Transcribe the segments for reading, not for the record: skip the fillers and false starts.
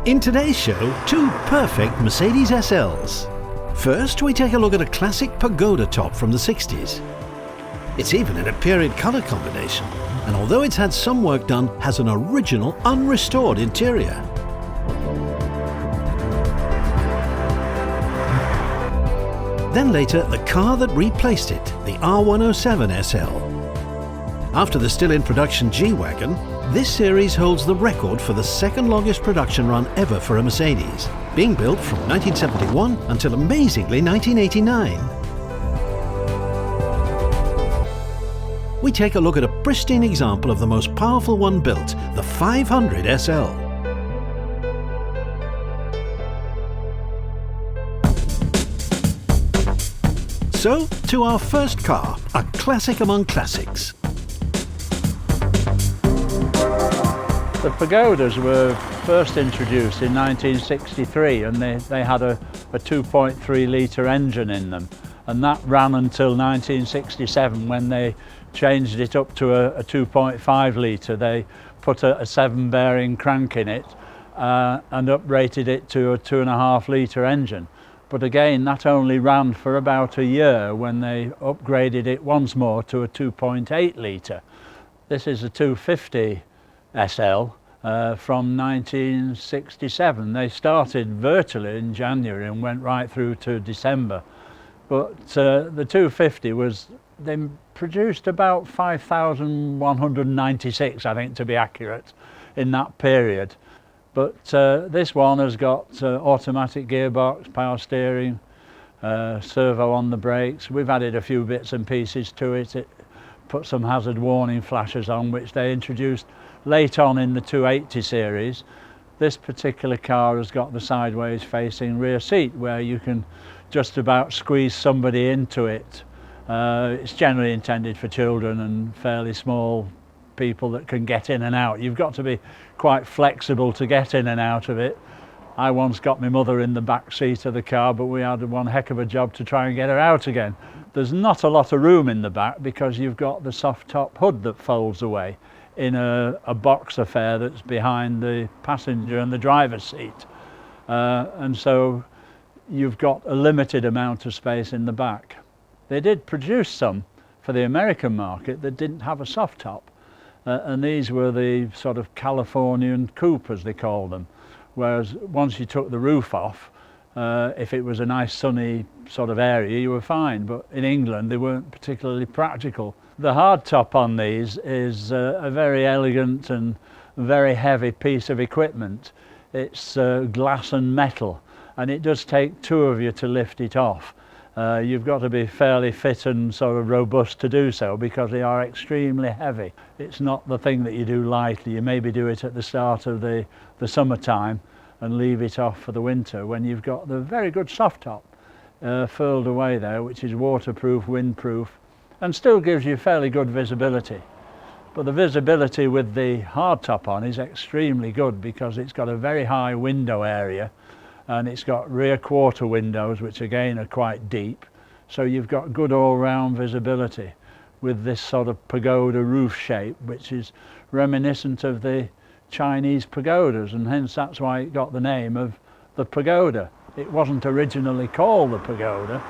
In today's show, two perfect Mercedes SLs. First, we take a look at a classic Pagoda top from the 60s. It's even in a period colour combination, and although it's had some work done, has an original, unrestored interior. Then later, the car that replaced it, the R107 SL. After the still in production G-Wagon, this series holds the record for the second longest production run ever for a Mercedes, being built from 1971 until amazingly 1989. We take a look at a pristine example of the most powerful one built, the 500 SL. So, to our first car, a classic among classics. The Pagodas were first introduced in 1963, and they had a 2.3 litre engine in them, and that ran until 1967 when they changed it up to a 2.5 litre. They put a 7-bearing crank in it and uprated it to a 2.5 litre engine. But again, that only ran for about a year when they upgraded it once more to a 2.8 litre. This is a 250 SL from 1967. They started virtually in January and went right through to December. But the 250 they produced about 5,196, I think, to be accurate, in that period. But this one has got automatic gearbox, power steering, servo on the brakes. We've added a few bits and pieces to it. It put some hazard warning flashes on, which they introduced late on in the 280 series. This particular car has got the sideways facing rear seat where you can just about squeeze somebody into it. It's generally intended for children and fairly small people that can get in and out. You've got to be quite flexible to get in and out of it. I once got my mother in the back seat of the car, but we had one heck of a job to try and get her out again. There's not a lot of room in the back because you've got the soft top hood that folds away in a box affair that's behind the passenger and the driver's seat. And so you've got a limited amount of space in the back. They did produce some for the American market that didn't have a soft top. And these were the sort of Californian coupe, as they call them. Whereas once you took the roof off, if it was a nice sunny sort of area, you were fine. But in England, they weren't particularly practical. The hard top on these is a very elegant and very heavy piece of equipment. It's glass and metal, and it does take two of you to lift it off. You've got to be fairly fit and sort of robust to do so because they are extremely heavy. It's not the thing that you do lightly. You maybe do it at the start of the summertime and leave it off for the winter when you've got the very good soft top furled away there, which is waterproof, windproof, and still gives you fairly good visibility. But the visibility with the hard top on is extremely good because it's got a very high window area, and it's got rear quarter windows, which again are quite deep. So you've got good all-round visibility with this sort of pagoda roof shape, which is reminiscent of the Chinese pagodas, and hence that's why it got the name of the Pagoda. It wasn't originally called the Pagoda.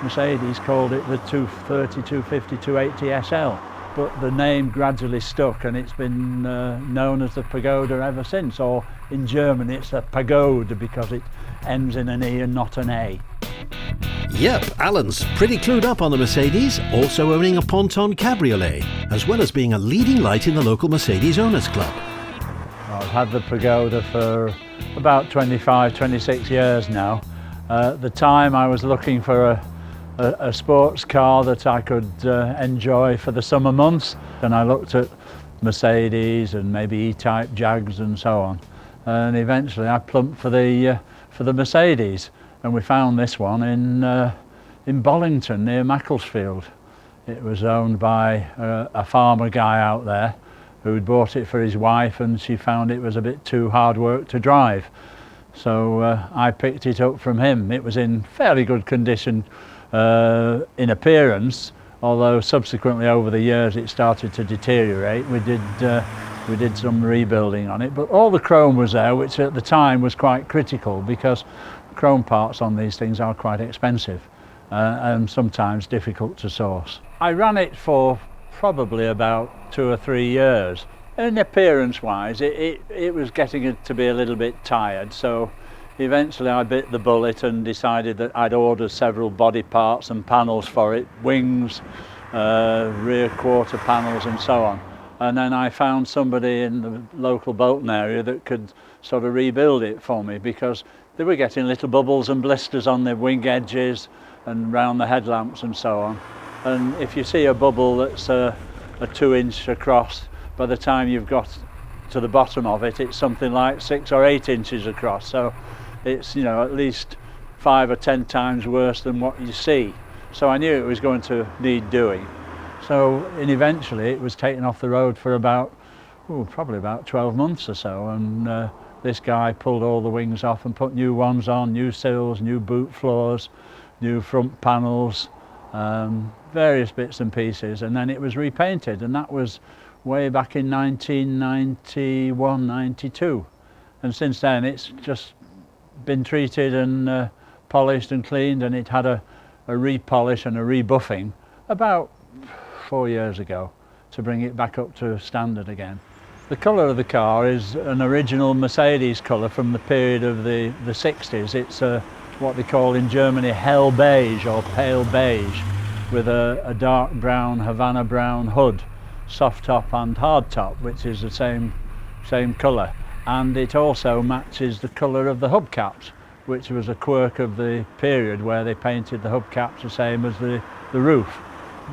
Mercedes called it the 230, 250, 280 SL. But the name gradually stuck, and it's been known as the Pagoda ever since. Or in German it's a Pagoda because it ends in an E and not an A. Yep, Alan's pretty clued up on the Mercedes, also owning a Ponton Cabriolet, as well as being a leading light in the local Mercedes Owners Club. I've had the Pagoda for about 25, 26 years now. At the time I was looking for a sports car that I could enjoy for the summer months, and I looked at Mercedes and maybe E-Type Jags and so on, and eventually I plumped for the Mercedes, and we found this one in Bollington near Macclesfield. It was owned by a farmer guy out there who'd bought it for his wife, and she found it was a bit too hard work to drive. So I picked it up from him. It was in fairly good condition in appearance, although subsequently over the years it started to deteriorate. We did some rebuilding on it, but all the chrome was there, which at the time was quite critical because chrome parts on these things are quite expensive and sometimes difficult to source. I ran it for probably about 2 or 3 years. And appearance wise it was getting to be a little bit tired, so eventually I bit the bullet and decided that I'd order several body parts and panels for it, wings, rear quarter panels and so on. And then I found somebody in the local Bolton area that could sort of rebuild it for me, because they were getting little bubbles and blisters on the wing edges and round the headlamps and so on. And if you see a bubble that's a 2-inch across, by the time you've got to the bottom of it, it's something like 6 or 8 inches across. So it's, you know, at least 5 or 10 times worse than what you see. So I knew it was going to need doing. So, and eventually it was taken off the road for about, probably about 12 months or so. And this guy pulled all the wings off and put new ones on, new sills, new boot floors, new front panels, various bits and pieces. And then it was repainted, and that was way back in 1991, 92. And since then it's just been treated and polished and cleaned, and it had a repolish and a rebuffing about 4 years ago to bring it back up to standard again. The colour of the car is an original Mercedes colour from the period of the 60s. It's what they call in Germany hell beige or pale beige, with a dark brown, Havana brown hood, soft top and hard top, which is the same colour. And it also matches the colour of the hubcaps, which was a quirk of the period where they painted the hubcaps the same as the roof.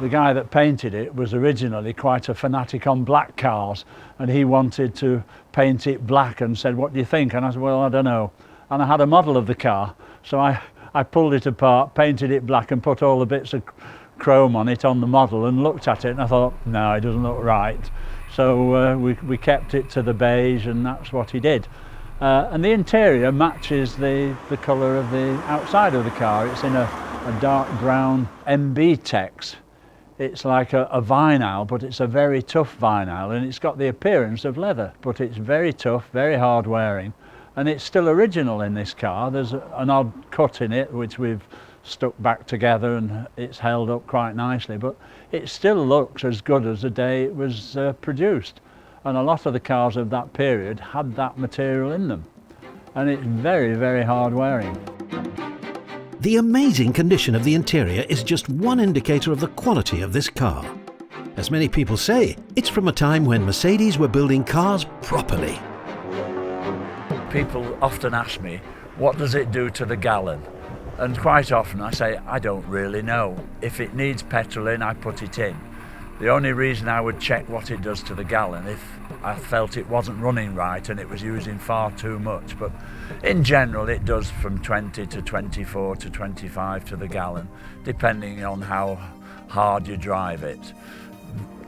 The guy that painted it was originally quite a fanatic on black cars, and he wanted to paint it black and said, "What do you think?" And I said, "Well, I don't know." And I had a model of the car, so I pulled it apart, painted it black and put all the bits of chrome on it on the model and looked at it, and I thought, no, it doesn't look right. So we kept it to the beige, and that's what he did. And the interior matches the colour of the outside of the car. It's in a dark brown MB Tex. It's like a vinyl, but it's a very tough vinyl, and it's got the appearance of leather, but it's very tough, very hard wearing, and it's still original in this car. There's an odd cut in it which we've stuck back together, and it's held up quite nicely, but it still looks as good as the day it was produced. And a lot of the cars of that period had that material in them, and it's very, very hard wearing. The amazing condition of the interior is just one indicator of the quality of this car. As many people say, it's from a time when Mercedes were building cars properly. People often ask me, what does it do to the gallon? And quite often I say, I don't really know. If it needs petrol in, I put it in. The only reason I would check what it does to the gallon if I felt it wasn't running right and it was using far too much. But in general, it does from 20 to 24 to 25 to the gallon, depending on how hard you drive it.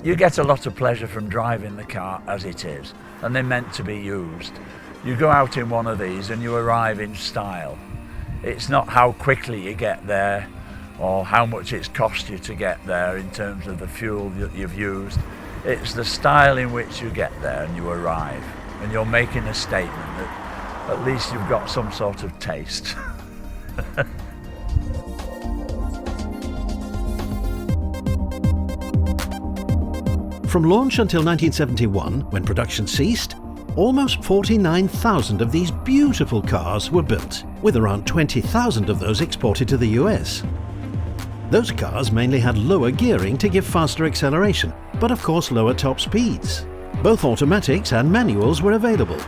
You get a lot of pleasure from driving the car as it is, and they're meant to be used. You go out in one of these and you arrive in style. It's not how quickly you get there or how much it's cost you to get there in terms of the fuel that you've used. It's the style in which you get there and you arrive, and you're making a statement that at least you've got some sort of taste. From launch until 1971, when production ceased, almost 49,000 of these beautiful cars were built, with around 20,000 of those exported to the US. Those cars mainly had lower gearing to give faster acceleration, but of course lower top speeds. Both automatics and manuals were available.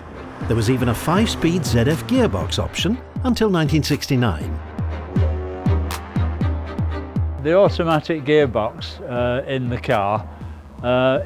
There was even a 5-speed ZF gearbox option until 1969. The automatic gearbox in the car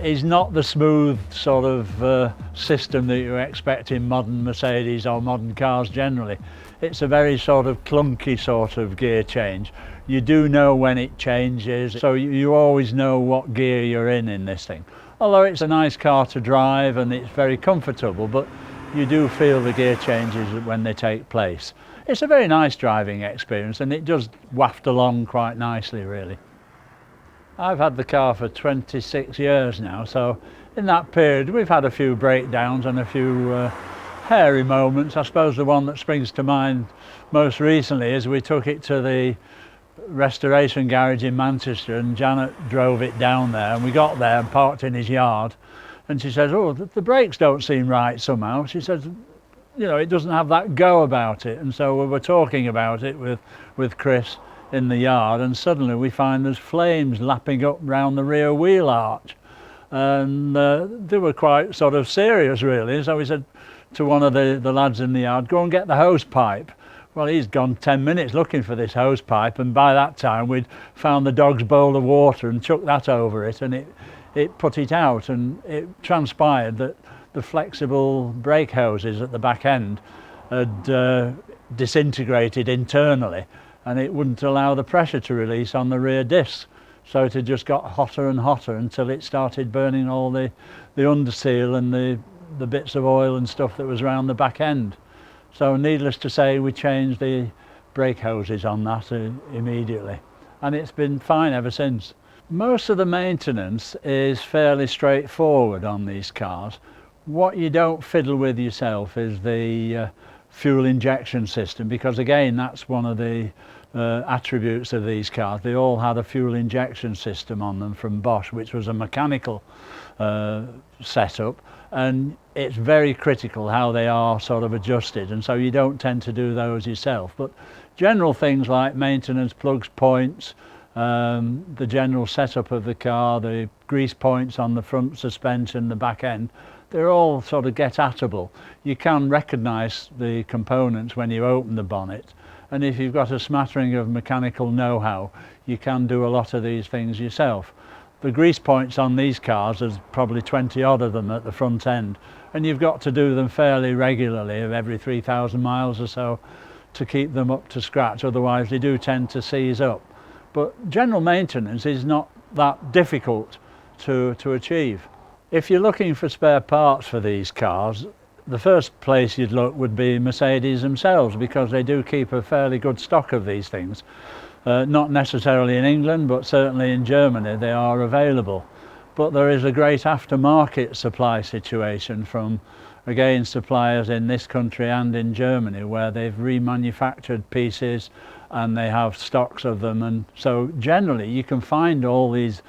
is not the smooth sort of system that you expect in modern Mercedes or modern cars generally. It's a very sort of clunky sort of gear change. You do know when it changes, so you always know what gear you're in this thing. Although it's a nice car to drive and it's very comfortable, but you do feel the gear changes when they take place. it's a very nice driving experience, and it does waft along quite nicely really. I've had the car for 26 years now, so in that period we've had a few breakdowns and a few hairy moments. I suppose the one that springs to mind most recently is we took it to the restoration garage in Manchester, and Janet drove it down there, and we got there and parked in his yard, and she says, oh, the brakes don't seem right somehow. She says, you know, it doesn't have that go about it. And so we were talking about it with Chris in the yard, and suddenly we find there's flames lapping up round the rear wheel arch, and they were quite sort of serious really. So we said to one of the lads in the yard, go and get the hose pipe. Well, he's gone 10 minutes looking for this hose pipe, and by that time we'd found the dog's bowl of water and chucked that over it, and it put it out, and it transpired that the flexible brake hoses at the back end had disintegrated internally, and it wouldn't allow the pressure to release on the rear discs. So it had just got hotter and hotter until it started burning all the underseal and the bits of oil and stuff that was around the back end. So needless to say, we changed the brake hoses on that immediately, and it's been fine ever since. Most of the maintenance is fairly straightforward on these cars. What you don't fiddle with yourself is the fuel injection system, because again that's one of the attributes of these cars. They all had a fuel injection system on them from Bosch, which was a mechanical setup, and it's very critical how they are sort of adjusted, and so you don't tend to do those yourself. But general things like maintenance plugs, points, the general setup of the car, the grease points on the front suspension, the back end, they're all sort of get-atable. You can recognise the components when you open the bonnet, and if you've got a smattering of mechanical know-how, you can do a lot of these things yourself. The grease points on these cars, there's probably 20 odd of them at the front end, and you've got to do them fairly regularly, every 3,000 miles or so, to keep them up to scratch, otherwise they do tend to seize up. But general maintenance is not that difficult to achieve. If you're looking for spare parts for these cars, the first place you'd look would be Mercedes themselves, because they do keep a fairly good stock of these things. Not necessarily in England, but certainly in Germany they are available. But there is a great aftermarket supply situation from, again, suppliers in this country and in Germany, where they've remanufactured pieces and they have stocks of them, and so generally you can find all these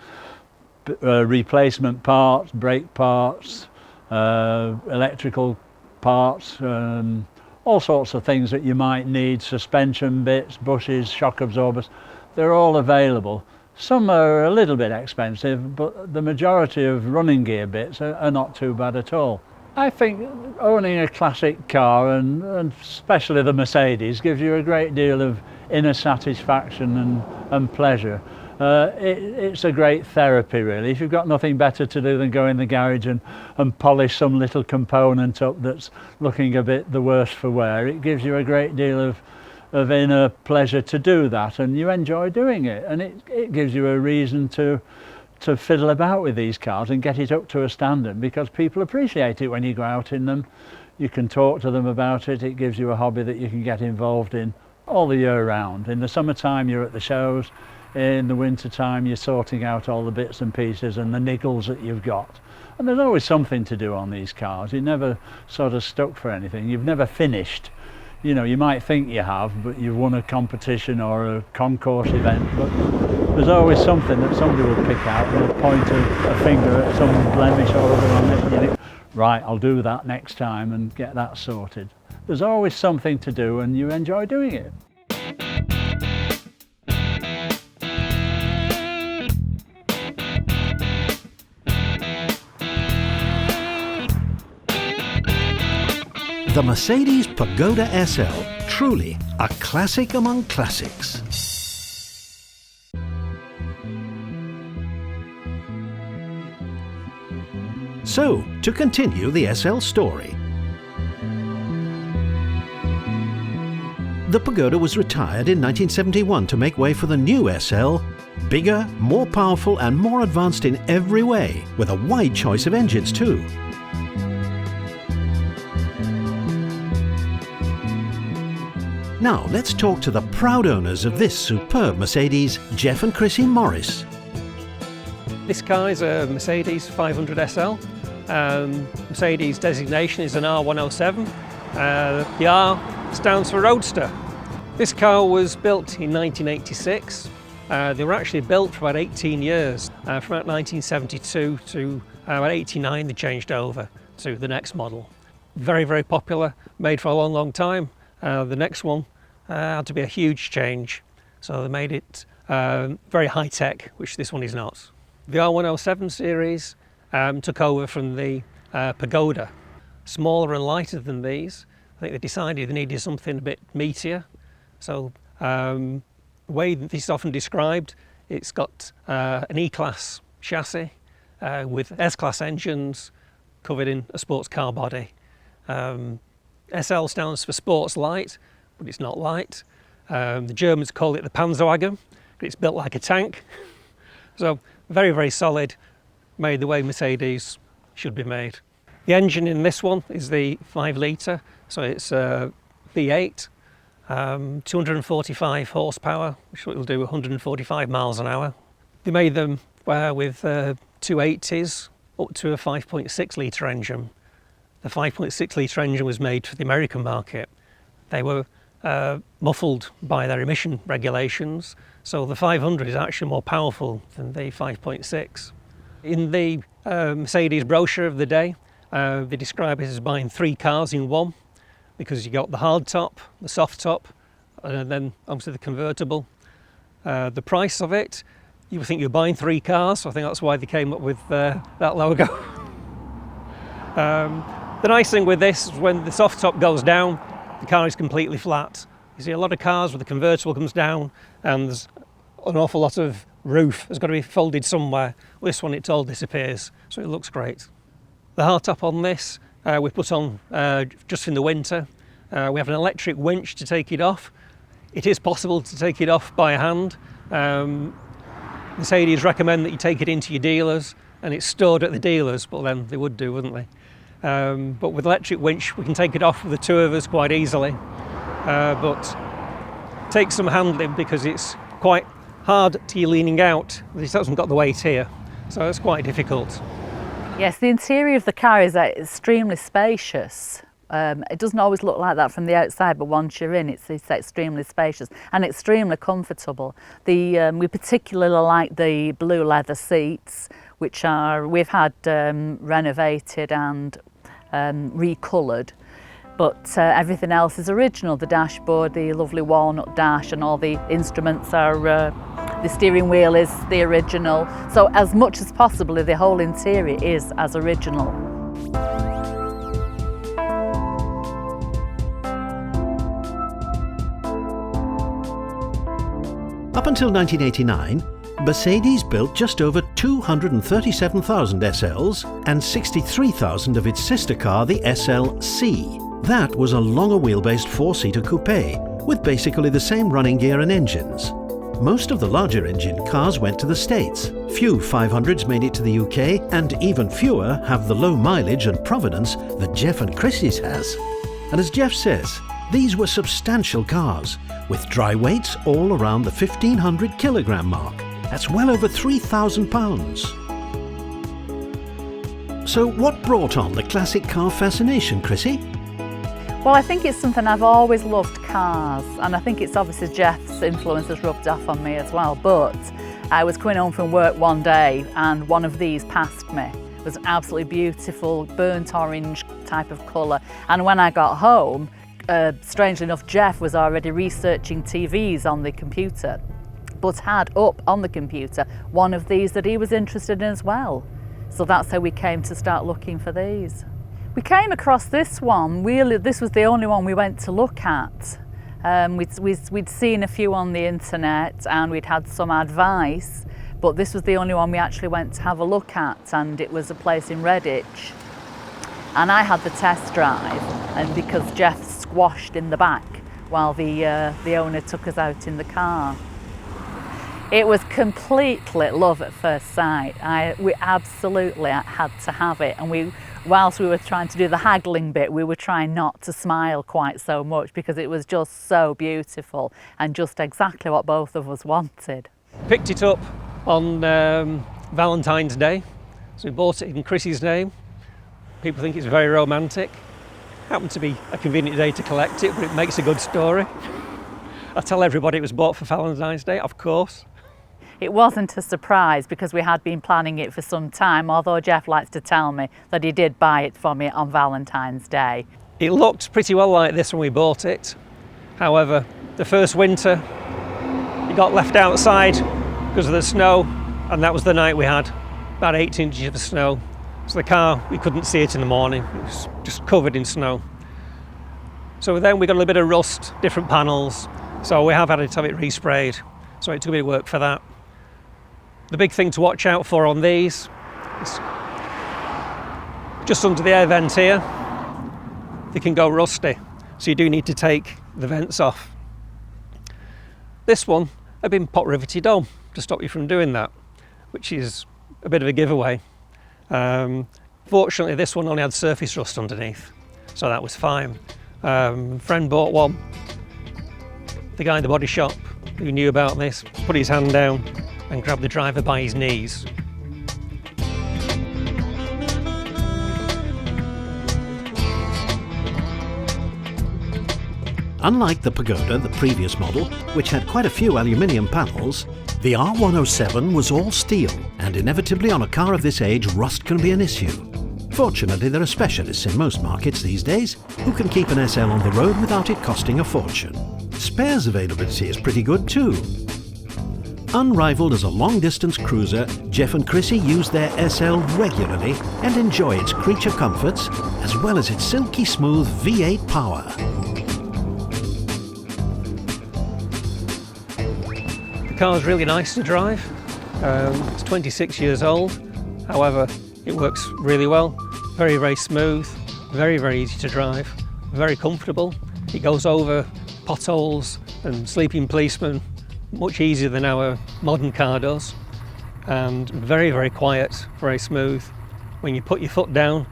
replacement parts, brake parts, electrical parts, all sorts of things that you might need, suspension bits, bushes, shock absorbers, they're all available. Some are a little bit expensive, but the majority of running gear bits are not too bad at all. I think owning a classic car, and especially the Mercedes, gives you a great deal of inner satisfaction and pleasure. It's a great therapy really. If you've got nothing better to do than go in the garage and polish some little component up that's looking a bit the worse for wear, it gives you a great deal of inner pleasure to do that, and you enjoy doing it, and it gives you a reason to fiddle about with these cars and get it up to a standard, because people appreciate it when you go out in them. You can talk to them about it. It gives you a hobby that you can get involved in all the year round. In the summertime you're at the shows, in the winter time you're sorting out all the bits and pieces and the niggles that you've got, and there's always something to do on these cars. You're never sort of stuck for anything. You've never finished. You know, you might think you have, but you've won a competition or a concourse event, but there's always something that somebody will pick out and will point a finger at some blemish or other on it, and you think, right, I'll do that next time and get that sorted. There's always something to do, and you enjoy doing it. The Mercedes Pagoda SL, truly a classic among classics. So, to continue the SL story. The Pagoda was retired in 1971 to make way for the new SL, bigger, more powerful and more advanced in every way, with a wide choice of engines too. Now let's talk to the proud owners of this superb Mercedes, Jeff and Chrissy Morris. This car is a Mercedes 500 SL. Mercedes designation is an R107. The R stands for Roadster. This car was built in 1986. They were actually built for about 18 years. From about 1972 to about 89 they changed over to the next model. Very, very popular, made for a long, long time. The next one had to be a huge change. So they made it very high tech, which this one is not. The R107 series took over from the Pagoda. Smaller and lighter than these. I think they decided they needed something a bit meatier. So the way this is often described, it's got an E-Class chassis with S-Class engines covered in a sports car body. SL stands for Sports Light, but it's not light. The Germans call it the Panzerwagen, but it's built like a tank. So very, very solid, made the way Mercedes should be made. The engine in this one is the 5 litre, so it's a V8, 245 horsepower, which will do 145 miles an hour. They made them with 280s up to a 5.6 litre engine. The 5.6 litre engine was made for the American market. They were muffled by their emission regulations, so the 500 is actually more powerful than the 5.6. In the Mercedes brochure of the day, they describe it as buying 3 cars in one, because you got the hard top, the soft top, and then obviously the convertible. The price of it, you would think you're buying 3 cars, so I think that's why they came up with that logo. The nice thing with this is when the soft top goes down, the car is completely flat. You see a lot of cars where the convertible comes down and there's an awful lot of roof has got to be folded somewhere. With this one it all disappears, so it looks great. The hardtop on this we put on just in the winter. We have an electric winch to take it off. It is possible to take it off by hand. Mercedes recommend that you take it into your dealers and it's stored at the dealers, but then they would do, wouldn't they? But with electric winch we can take it off with the 2 of us quite easily. But it takes some handling because it's quite hard to you leaning out. It hasn't got the weight here, so it's quite difficult. Yes, the interior of the car is extremely spacious. It doesn't always look like that from the outside, but once you're in, it's extremely spacious and extremely comfortable. We particularly like the blue leather seats, which we've had renovated and recoloured. But everything else is original. The dashboard, the lovely walnut dash, and all the instruments are, the steering wheel is the original. So as much as possible, the whole interior is as original. Up until 1989, Mercedes built just over 237,000 SLs and 63,000 of its sister car, the SLC. That was a longer wheelbased 4-seater coupe with basically the same running gear and engines. Most of the larger engine cars went to the States. Few 500s made it to the UK, and even fewer have the low mileage and provenance that Jeff and Chrissy's has. And as Jeff says, these were substantial cars with dry weights all around the 1,500 kilogram mark. That's well over 3,000 pounds. So what brought on the classic car fascination, Chrissy? Well, I think it's something I've always loved, cars, and I think it's obviously Jeff's influence has rubbed off on me as well. But I was coming home from work one day and one of these passed me. It was an absolutely beautiful burnt orange type of colour, and when I got home, strangely enough, Jeff was already researching TVs on the computer, but had up on the computer one of these that he was interested in as well. So that's how we came to start looking for these. We came across this one, really, this was the only one we went to look at. We'd seen a few on the internet and we'd had some advice, but this was the only one we actually went to have a look at, and it was a place in Redditch. And I had the test drive, and because Jeff squashed in the back while the owner took us out in the car. It was completely love at first sight. We absolutely had to have it, and we whilst we were trying to do the haggling bit, we were trying not to smile quite so much because it was just so beautiful and just exactly what both of us wanted. Picked it up on Valentine's Day, so we bought it in Chrissy's name. People think it's very romantic. Happened to be a convenient day to collect it, but it makes a good story. I tell everybody it was bought for Valentine's Day, of course. It wasn't a surprise because we had been planning it for some time, although Jeff likes to tell me that he did buy it for me on Valentine's Day. It looked pretty well like this when we bought it. However, the first winter, it got left outside because of the snow, and that was the night we had about 8 inches of snow. So the car, we couldn't see it in the morning, it was just covered in snow. So then we got a little bit of rust, different panels, so we have had to have it resprayed. So it took a bit of work for that. The big thing to watch out for on these is just under the air vent here, they can go rusty. So you do need to take the vents off. This one had been pot riveted on to stop you from doing that, which is a bit of a giveaway. Fortunately, this one only had surface rust underneath, so that was fine. Friend bought one. The guy in the body shop who knew about this put his hand down and grabbed the driver by his knees. Unlike the Pagoda, the previous model, which had quite a few aluminium panels, the R107 was all steel, and inevitably on a car of this age, rust can be an issue. Fortunately, there are specialists in most markets these days who can keep an SL on the road without it costing a fortune. Spares availability is pretty good too. Unrivaled as a long-distance cruiser, Jeff and Chrissy use their SL regularly and enjoy its creature comforts as well as its silky smooth V8 power. The car's really nice to drive. It's 26 years old, however it works really well. Very, very smooth, very, very easy to drive, very comfortable. It goes over potholes and sleeping policemen much easier than our modern car does, and very, very quiet, very smooth. When you put your foot down,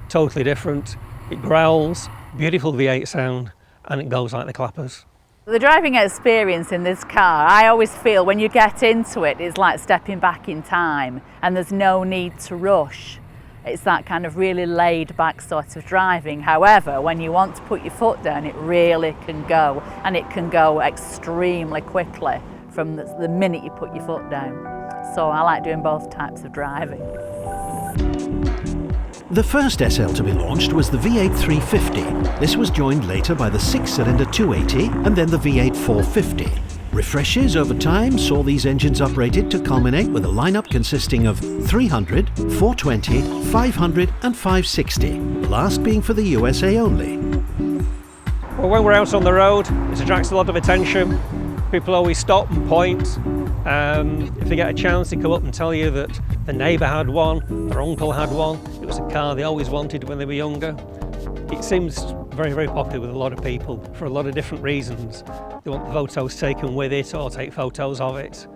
totally different. It growls, beautiful V8 sound, and it goes like the clappers. The driving experience in this car, I always feel when you get into it, it's like stepping back in time and there's no need to rush. It's that kind of really laid back sort of driving. However, when you want to put your foot down, it really can go, and it can go extremely quickly from the minute you put your foot down. So I like doing both types of driving. The first SL to be launched was the V8 350. This was joined later by the 6-cylinder 280 and then the V8 450. Refreshes over time saw these engines uprated to culminate with a lineup consisting of 300, 420, 500 and 560, the last being for the USA only. Well, when we're out on the road, it attracts a lot of attention. People always stop and point. If they get a chance, they come up and tell you that the neighbour had one, their uncle had one. It was a car they always wanted when they were younger. It seems very, very popular with a lot of people for a lot of different reasons. They want the photos taken with it or take photos of it.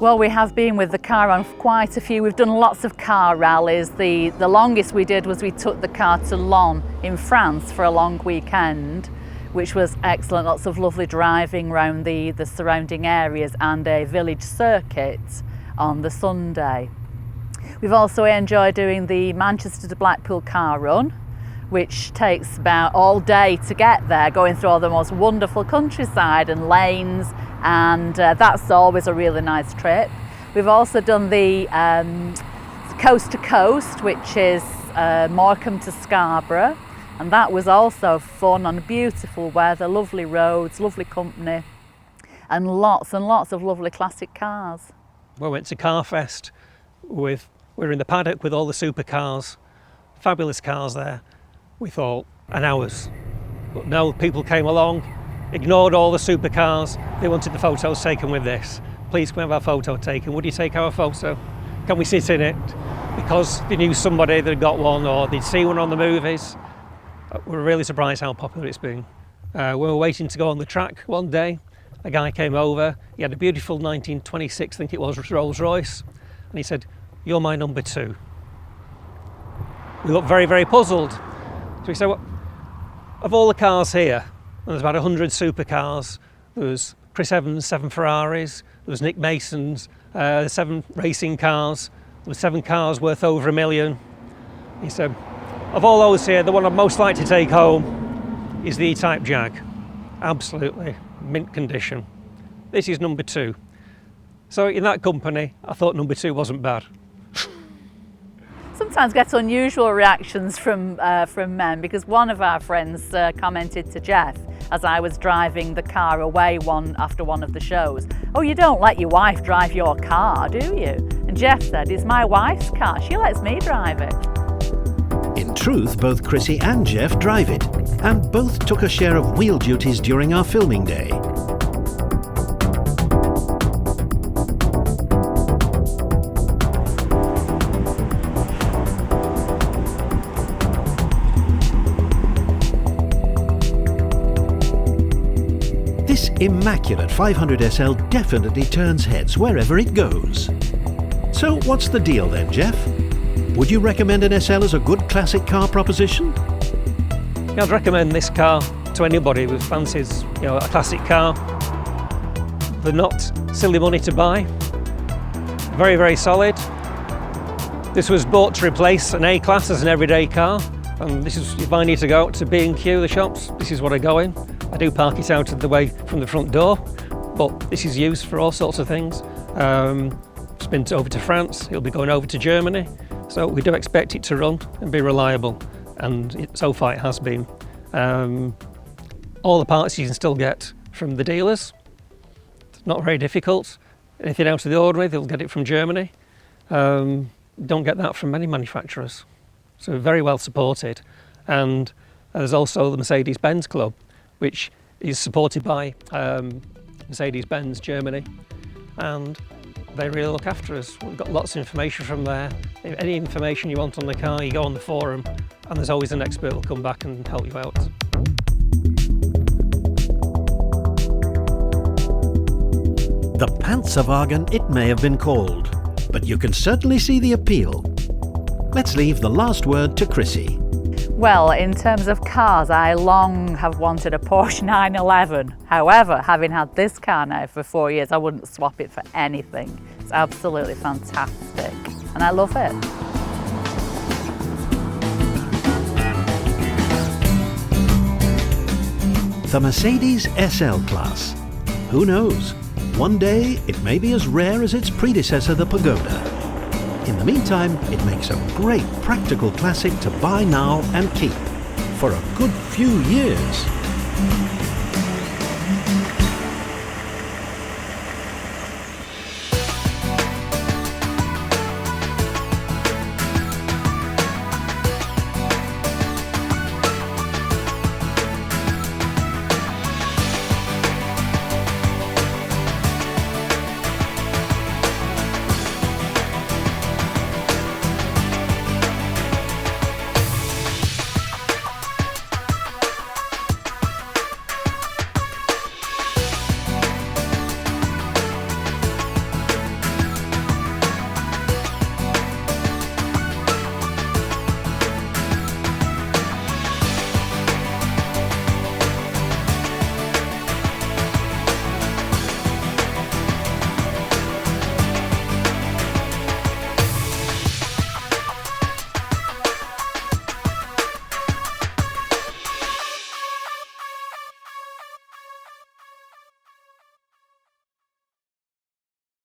Well, we have been with the car on quite a few. We've done lots of car rallies. The longest we did was we took the car to Lons in France for a long weekend, which was excellent. Lots of lovely driving around the surrounding areas and a village circuit on the Sunday. We've also enjoyed doing the Manchester to Blackpool car run, which takes about all day to get there, going through all the most wonderful countryside and lanes, and that's always a really nice trip. We've also done the coast to coast, which is Morecambe to Scarborough, and that was also fun on beautiful weather, lovely roads, lovely company, and lots of lovely classic cars. We went to Carfest we were in the paddock with all the supercars, fabulous cars there. We thought an hour's, but no, people came along, ignored all the supercars. They wanted the photos taken with this. Please come have our photo taken. Would you take our photo? Can we sit in it? Because they knew somebody that had got one or they'd seen one on the movies. We were really surprised how popular it's been. We were waiting to go on the track one day. A guy came over. He had a beautiful 1926, I think it was, Rolls Royce. And he said, "You're my number 2. we looked very, very puzzled. So we said, well, of all the cars here, there's about 100 supercars. There was Chris Evans' 7 Ferraris, there was Nick Mason's 7 racing cars, there were 7 cars worth over $1 million. He said, of all those here, the one I'd most like to take home is the E-Type Jag. Absolutely mint condition. This is number 2. So in that company, I thought number 2 wasn't bad. Sometimes get unusual reactions from men, because one of our friends commented to Jeff as I was driving the car away after one of the shows, "Oh, you don't let your wife drive your car, do you?" And Jeff said, "It's my wife's car, she lets me drive it." In truth, both Chrissy and Jeff drive it, and both took a share of wheel duties during our filming day. This immaculate 500 SL definitely turns heads wherever it goes. So what's the deal then, Jeff? Would you recommend an SL as a good classic car proposition? Yeah, I'd recommend this car to anybody who fancies, a classic car. They're not silly money to buy. Very, very solid. This was bought to replace an A-Class as an everyday car. And this is, if I need to go out to B&Q, the shops, this is what I go in. I do park it out of the way from the front door, but this is used for all sorts of things. It's been over to France, it'll be going over to Germany. So we do expect it to run and be reliable, and so far it has been. All the parts you can still get from the dealers. It's not very difficult. Anything out of the ordinary, they'll get it from Germany. Don't get that from many manufacturers. So very well supported. And there's also the Mercedes-Benz Club, which is supported by Mercedes-Benz Germany, and they really look after us. We've got lots of information from there. If any information you want on the car, you go on the forum, and there's always an expert who'll come back and help you out. The Panzerwagen it may have been called, but you can certainly see the appeal. Let's leave the last word to Chrissy. Well, in terms of cars, I long have wanted a Porsche 911. However, having had this car now for 4 years, I wouldn't swap it for anything. It's absolutely fantastic, and I love it. The Mercedes SL class. Who knows? One day it may be as rare as its predecessor, the Pagoda. In the meantime, it makes a great practical classic to buy now and keep for a good few years.